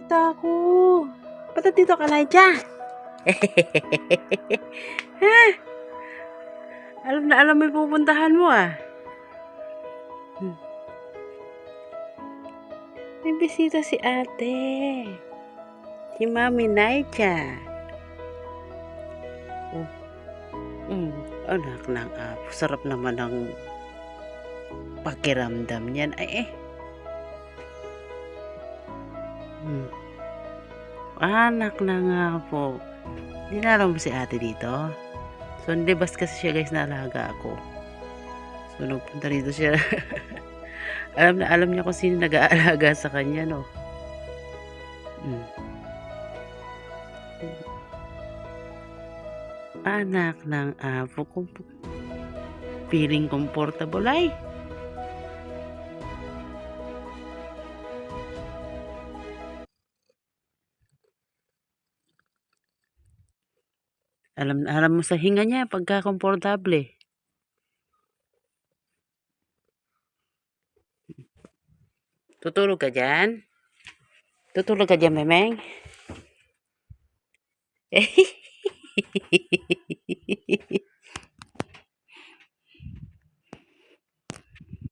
bisita ko. Ba't nandito ka, Lydia? Ha? Alam na alam mo yung pupuntahan mo ah. May bisita si ate. Si Mami Lydia. Oh. Anak ng apo. Sarap naman ang pakiramdam niyan. Anak na nga po. Dinalaw mo si ate dito. So, nilibas kasi siya guys, na alaga ako. So, nagpunta rito siya. Alam na alam niya kung sino nag-aalaga sa kanya, no? Anak ng apo. Feeling comfortable ay. Alam mo sa hinga niya pagka komportable. Tutulog ka dyan? Tutulog ka dyan, Memeng?